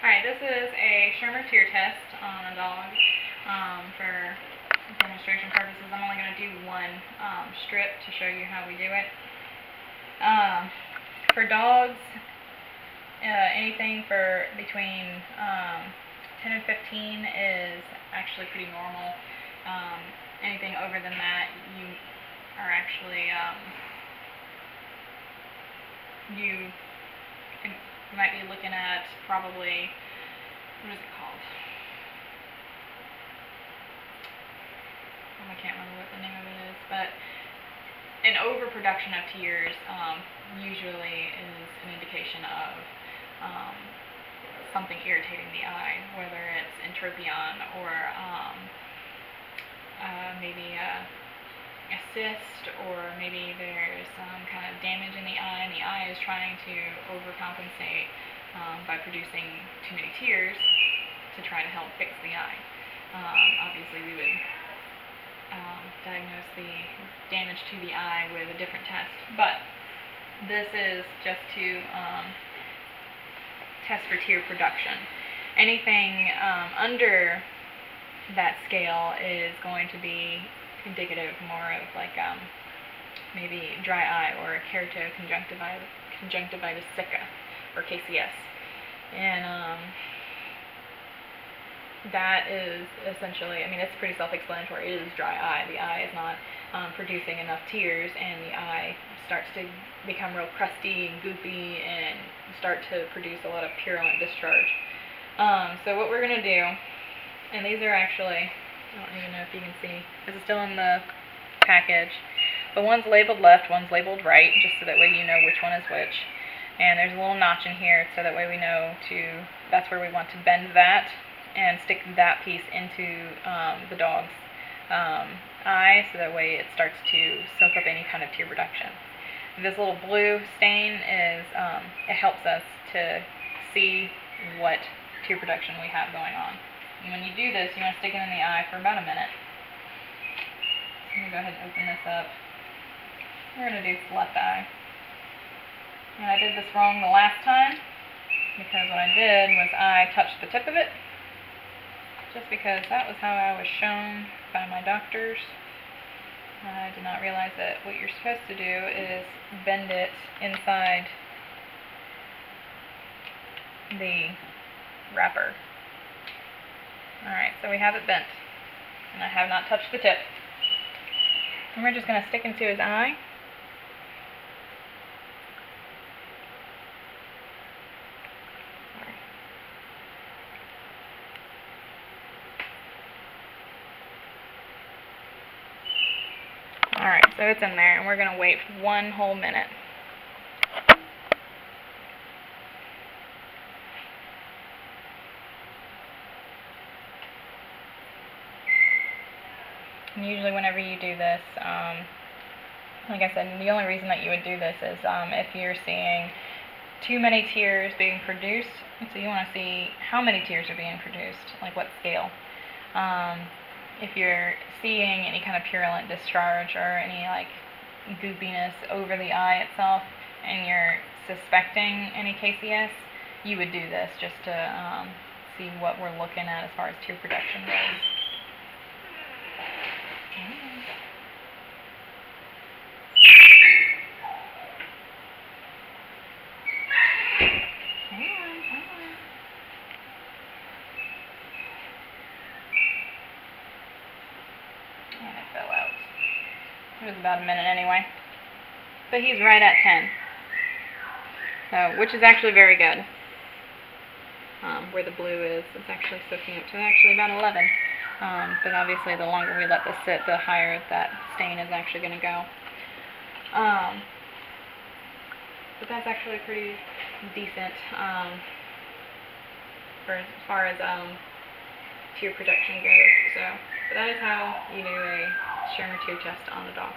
Alright, this is a Schirmer tear test on a dog for demonstration purposes. I'm only going to do one strip to show you how we do it. For dogs, anything for between 10 and 15 is actually pretty normal. Anything over than that, you are actually, you might be looking at probably, what is it called? I can't remember what the name of it is, but an overproduction of tears usually is an indication of something irritating the eye, whether it's entropion or maybe a cyst, or maybe there's some kind of damage in the eye, and the eye is trying to overcompensate by producing too many tears to try to help fix the eye. Obviously, we would diagnose the damage to the eye with a different test, but this is just to test for tear production. Anything under that scale is going to be indicative more of like maybe dry eye or keratoconjunctivitis sicca or KCS, and that is essentially, I mean, it's pretty self-explanatory. It is dry eye. The eye is not producing enough tears, and the eye starts to become real crusty and goopy and start to produce a lot of purulent discharge. So what we're going to do, and these are actually, I don't even know if you can see, this is still in the package, but one's labeled left, one's labeled right, just so that way you know which one is which. And there's a little notch in here, so that way we know that's where we want to bend that and stick that piece into the dog's eye, so that way it starts to soak up any kind of tear production. This little blue stain is, it helps us to see what tear production we have going on. And when you do this, you want to stick it in the eye for about a minute. I'm going to go ahead and open this up. We're going to do left eye. And I did this wrong the last time, because what I did was I touched the tip of it, just because that was how I was shown by my doctors. I did not realize that what you're supposed to do is bend it inside the wrapper. Alright, so we have it bent, and I have not touched the tip. And we're just going to stick into his eye. Alright, so it's in there, and we're going to wait 1 whole minute. And usually whenever you do this, like I said, the only reason that you would do this is if you're seeing too many tears being produced. So you want to see how many tears are being produced, like what scale. If you're seeing any kind of purulent discharge or any like goopiness over the eye itself, and you're suspecting any KCS, you would do this just to see what we're looking at as far as tear production goes. And it fell out. It was about a minute anyway. So he's right at 10. So, which is actually very good. Where the blue is, it's actually soaking up to actually about 11. But obviously the longer we let this sit, the higher that stain is actually going to go. But that's actually pretty decent for as far as tear production goes. So, but that is how you do a Schirmer tear test on the dog.